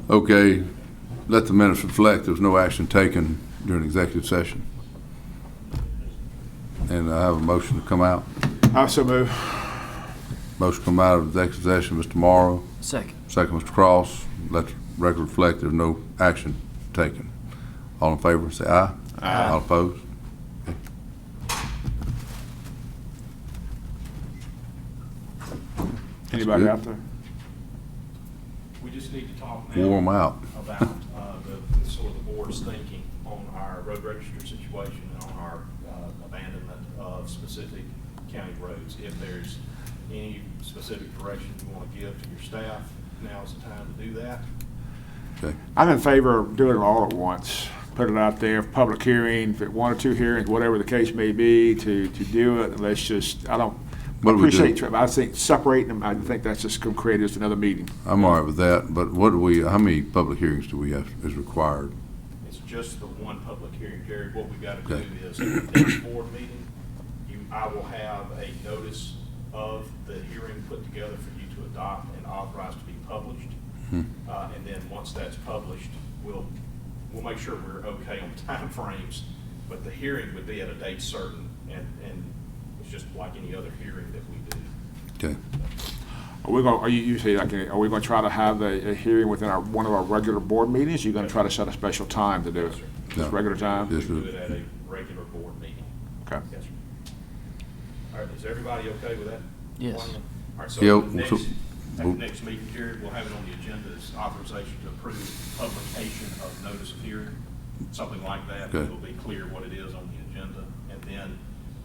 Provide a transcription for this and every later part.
Okay, let the minutes reflect there was no action taken during executive session. And I have a motion to come out. I so move. Motion to come out of executive session, Mr. Morrow. Second. Second, Mr. Cross. Let the record reflect there's no action taken. All in favor, say aye. Aye. All opposed? Okay. Anybody good. out there? We just need to talk Wore 'em now out. about the sort of the board's thinking on our road register situation and on our abandonment of specific county roads. If there's any specific direction you want to give to your staff, now's the time to do that. Okay. I'm in favor of doing it all at once. Put it out there, public hearing, if it 1 or 2 hearings, whatever the case may be, to do it. And let's just, I don't What do we do? appreciate, Trevor. I think separating them, I think that's just going to create just another meeting. I'm all right with that, but how many public hearings do we have is required? It's just the one public hearing, Jared. What we've got to Okay. do is, at the next board meeting, I will have a notice of the hearing put together for you to adopt and authorize to be published. Hmm. And then once that's published, we'll make sure we're okay on timeframes, but the hearing would be at a date certain, and it's just like any other hearing that we do. Okay. Are we going, are we going to try to have a hearing within one of our regular board meetings? You're going to try to set a special time to do it? Yes, sir. Just regular time? Yes, We sir. do it at a regular board meeting. Okay. Yes, sir. All right, is everybody okay with that? Yes. plan? All right, so Yeah, at the next, so- at the next meeting, Jared, we'll have it on the agenda as authorization to approve publication of notice of hearing, something like that. Okay. It'll be clear what it is on the agenda, and then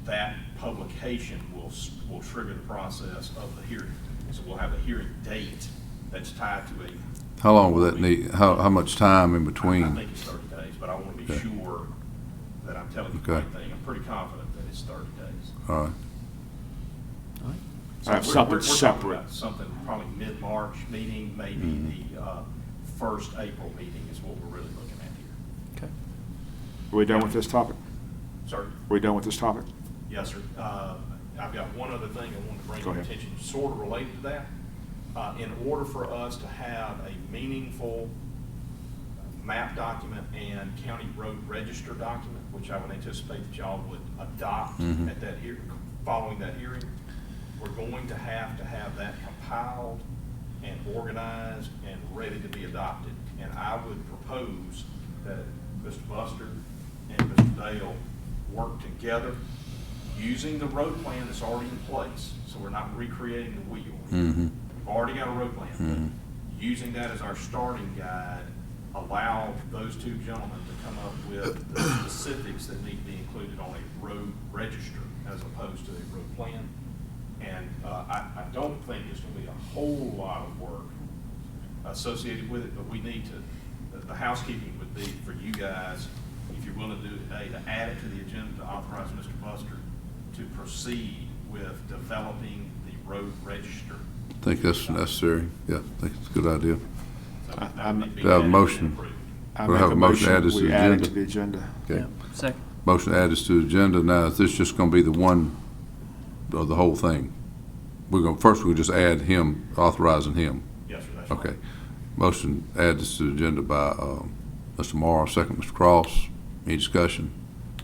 that publication will trigger the process of the hearing. So we'll have a hearing date that's tied to a. How long will that need, how much time in I between? think it's 30 days, but I want to be Okay. sure that I'm telling you the Okay. right thing. I'm pretty confident that it's 30 days. All right. So Have we're something talking separate. about something probably mid-March meeting, maybe the first April meeting is what we're really looking at here. Okay. Are we done with this topic? Sir? Are we done with this topic? Yes, sir. I've got one other thing I wanted to bring Go to your ahead. attention, sort of related to that. In order for us to have a meaningful map document and county road register document, which I would anticipate that y'all would adopt Mhm. at that following that hearing, we're going to have that compiled and organized and ready to be adopted. And I would propose that Mr. Buster and Mr. Dale work together using the road plan that's already in place, so we're not recreating the wheel. Mm-hmm. We've already got a road plan. Mhm. Using that as our starting guide, allow those two gentlemen to come up with the specifics that need to be included on a road register as opposed to a road plan. And I don't think there's going to be a whole lot of work associated with it, but we need to, the housekeeping would be for you guys, if you're willing to do it today, to add it to the agenda to authorize Mr. Buster to proceed with developing the road register. I think that's necessary. Yeah, I think it's a good idea. So I- that would be Do I have a added and motion? approved. I We'll make have a motion to add this to we the add it agenda. to the agenda. Okay. Yeah. Second. Motion to add this to the agenda. Now, is this just going to be the one, or the whole thing? First we'll just add him, authorizing him. Yes, sir, that's right. Okay. Motion to add this to the agenda by Mr. Morrow, second Mr. Cross. Any discussion?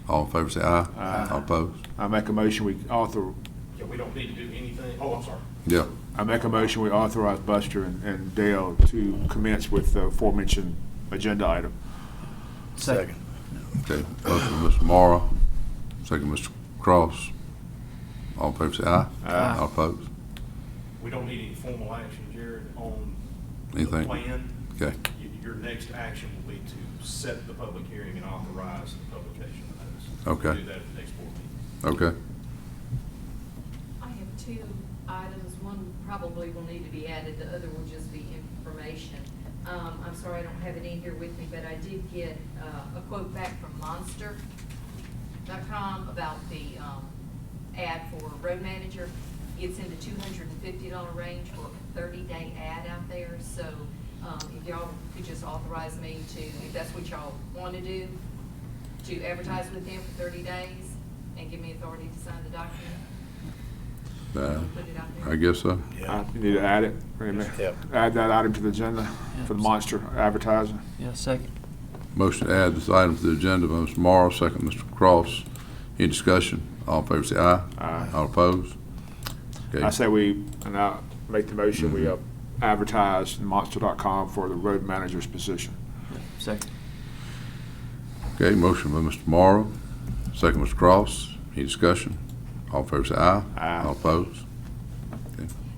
All in favor say aye. Aye. All opposed? I make a motion, Yeah, we don't need to do anything. Oh, I'm sorry. Yeah. I make a motion, we authorize Buster and Dale to commence with the aforementioned agenda item. Second. Okay. Motion by Mr. Morrow, second Mr. Cross. All in favor say aye. Aye. All opposed? We don't need any formal action, Jared, on the Anything? plan. Okay. Your next action will be to set the public hearing and authorize the publication of the notice. Okay. We'll do that at the next board meeting. Okay. I have 2 items. One probably will need to be added, the other will just be information. I'm sorry I don't have it in here with me, but I did get a quote back from Monster.com about the ad for road manager. It's in the $250 range for a 30-day ad out there. So if y'all could just authorize me to, if that's what y'all want to do, to advertise with them for 30 days and give me authority to sign the document. Put it out there. I guess so. You need to add it. Yep. Add that item to the agenda for the monster advertising. Yeah, second. Motion to add this item to the agenda by Mr. Morrow, second Mr. Cross. Any discussion? All in favor say aye. Aye. All opposed? Okay. I say and I make the motion, we advertise in monster.com for the road manager's position. Second. Okay, motion by Mr. Morrow, second Mr. Cross. Any discussion? All in favor say aye. Aye. All opposed?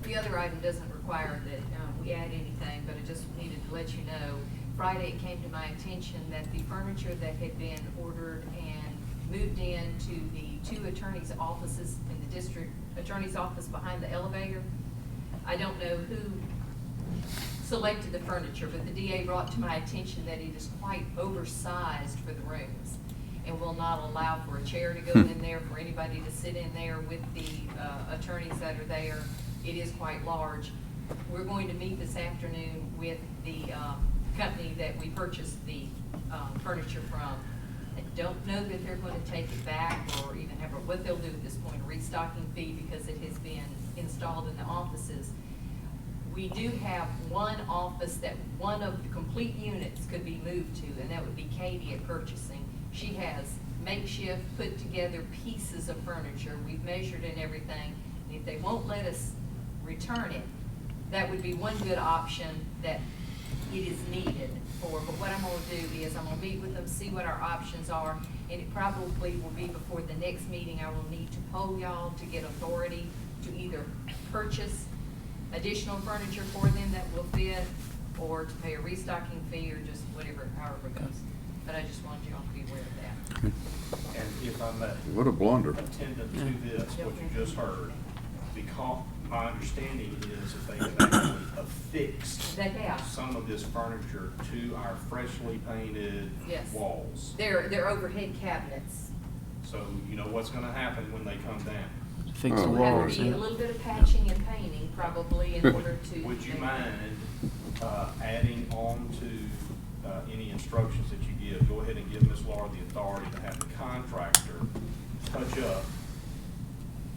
The other item doesn't require that we add anything, but I just needed to let you know, Friday it came to my attention that the furniture that had been ordered and moved into the two attorneys' offices in the district attorney's office behind the elevator, I don't know who selected the furniture, but the DA brought to my attention that it is quite oversized for the rooms and will not allow for a chair to go in there, for anybody to sit in there with the attorneys that are there. It is quite large. We're going to meet this afternoon with the company that we purchased the furniture from. I don't know that they're going to take it back or even have what they'll do at this point, a restocking fee, because it has been installed in the offices. We do have one office that one of the complete units could be moved to, and that would be Katie at purchasing. She has makeshift, put together pieces of furniture. We've measured and everything. And if they won't let us return it, that would be one good option that it is needed for. But what I'm going to do is I'm going to meet with them, see what our options are, and it probably will be before the next meeting. I will need to poll y'all to get authority to either purchase additional furniture for them that will fit, or to pay a restocking fee, or just whatever, however it goes. But I just wanted y'all to be aware of that. And if I may, What a blunder. attendant to this, what you just heard, because my understanding is that they have actually affixed They have. some of this furniture to our freshly painted Yes. walls. They're overhead cabinets. So you know what's gonna happen when they come down. Fix the Oh, We'll have walls. to be a little bit of patching and painting probably in order to. Would you mind adding on to any instructions that you give? Go ahead and give Ms. Laura the authority to have the contractor touch up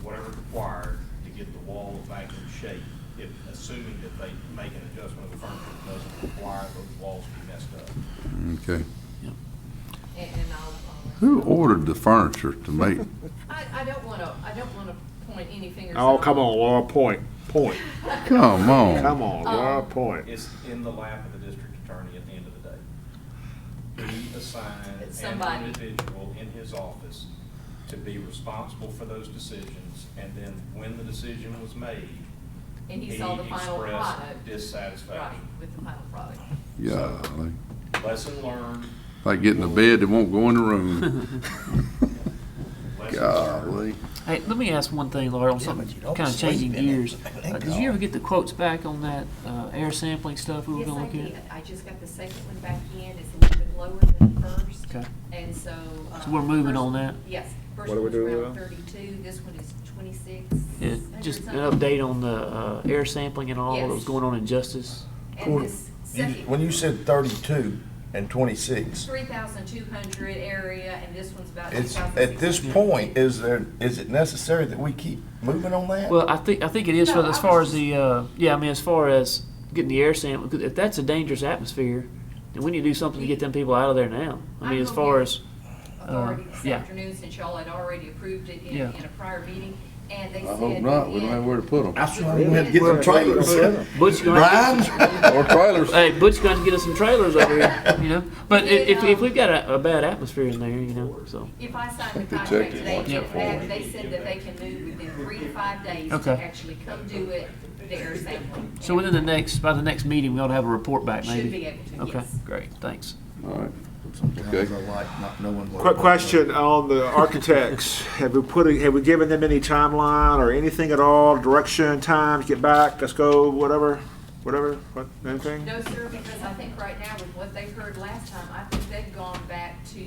whatever required to get the wall back in shape, if, assuming that they make an adjustment of the furniture that doesn't require those walls to be messed up. Okay. And I'll. Who ordered the furniture to make? I don't want to point any fingers. Oh, at come all. on, Laura, point. Come on. Come on, Laura, point. It's in the lap of the district attorney at the end of the day. He assigned It's an somebody. individual in his office to be responsible for those decisions, and then when the decision was made, And he saw the final expressed product. Right, dissatisfaction. with the final product. Yeah, Lesson learned. like getting a bed that won't go in the room. Lesson learned. Golly. Hey, let me ask one thing, Laura, on something but you don't kind of sleep changing in it. gears. Thank Did you ever God. get the quotes back on that air sampling stuff we were Yes, gonna I look at? did. I just got the second one back in. It's a little bit lower than the first. Okay. And so. So we're moving first on one- that? Yes. First What do we one was do around with 32. This one is 26. Yeah, just an update on the air sampling and all that was Yes. going on in Justice. And this second. When you said 32 and 26, 3,200 area, and this one's about it's, 2,600. at this point, is it necessary that we keep moving on that? Well, I think it is No, for, as I far was as the, as far as getting the air sample, because if that's a dangerous atmosphere, then we need to do something to get them people out of there now. I mean, I'm as gonna far get as, authority this yeah. afternoon, since y'all had already approved it in Yeah. a prior meeting, and they I said. hope not. We don't have where to put them. That's why we had to get some trailers. Butch gonna Brian? Or trailers. hey, Butch going to get us some trailers over here, you know? But Yeah, if we've got a bad atmosphere in there, you know, so. If I sign the Protect contract it. today, Yep. they said that they can move within 3 to 5 days to Okay. actually come do it, the air sampling. So within by the next meeting, we ought to have a report back, maybe? Should be able to, Okay, yes. great, thanks. All right. Sometimes Okay. I like not knowing what. Quick question on the architects. Have we given them any timeline or anything at all? Direction, times, get back, let's go, whatever, what, anything? No, sir, because I think right now with what they heard last time, I think they've gone back to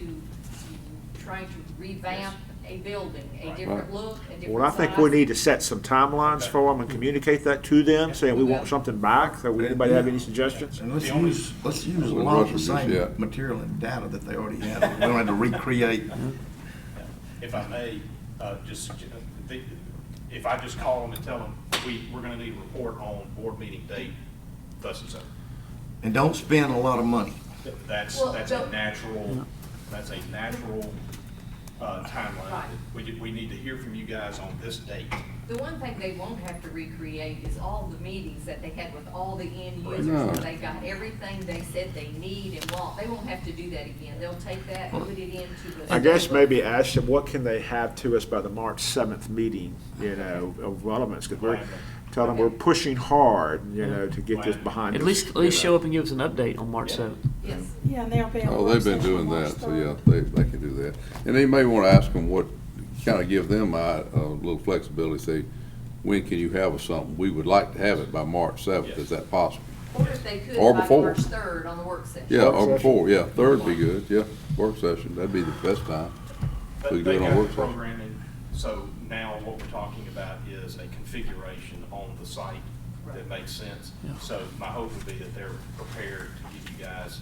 trying to revamp a building, a different look, a different size. Well, I think we need to set some timelines for them and communicate that to them, saying we want something back. So anybody have any suggestions? And let's use a We'll lot of rush the with this, same yeah. material and data that they already have. We don't have to recreate. If I may, just, if I just call them and tell them, we're gonna need a report on board meeting date, thus and so. And don't spend a lot of money. That's Well, a don't- natural, that's a natural timeline. Right. We need to hear from you guys on this date. The one thing they won't have to recreate is all the meetings that they had with all the end Right. users, No. where they got everything they said they need and want. They won't have to do that again. They'll take that and put it into the. I guess maybe ask them, what can they have to us by the March 7th meeting, you know, of relevance? Because we're, tell them we're pushing hard, you know, to get this behind us. At least show up and give us an update on March 7th. Yes. Yeah, and they'll be on. Oh, work they've been session doing March that, so 3rd. yeah, they can do that. And they may want to ask them what, kind of give them a little flexibility, say, when can you have us something? We would like to have it by March 7th, is that possible? Or if they could, Or by before. March 3rd on the work session. Yeah, Work or session. before, yeah, third be good, yeah, work session, that'd be the best time. But We can do they it on got work the session. programming, so now what we're talking about is a configuration on the site that makes sense. Yeah. So my hope would be that they're prepared to give you guys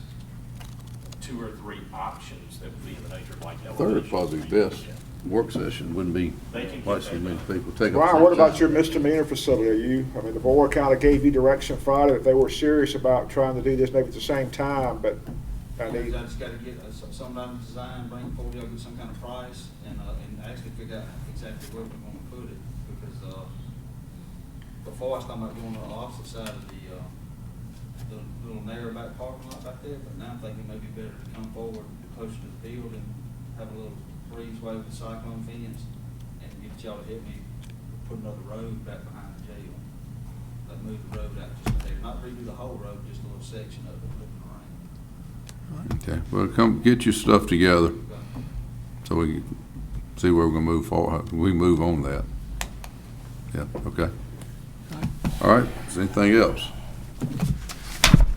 2 or 3 options that would be in the nature of like elevation. Third probably the best work session, wouldn't be They can like get so that many done. people take up. Brian, so what much about time. your misdemeanor facility? I mean, the board kind of gave you direction Friday that they were serious about trying to do this maybe at the same time, but I I need, just gotta get some kind of design, bring it forward, y'all get some kind of price, and actually figure out exactly where we're gonna put it, because, before I was talking about going to the opposite side of the little narrow back parking lot back there, but now I'm thinking maybe better to come forward closer to the field and have a little breezeway with a cyclone fence, and get y'all to help me put another road back behind the jail. Like move the road out just there, not redo the whole road, just a little section of it, looking around. Okay, well, come get your stuff together, so we can see where we're gonna move forward, we move on that. Yeah, okay. All right, is there anything else?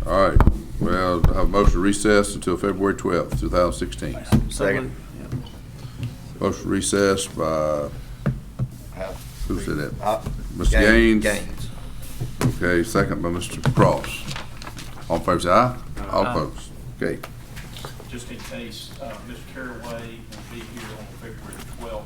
All right, well, I have a motion to recess until February 12th, 2016. Second. Motion to recess by, who said that? Mr. Gaines. Gaines. Okay, second by Mr. Cross. All in favor, say aye. All opposed. Okay. Just in case, Mr. Caraway will be here on February 12th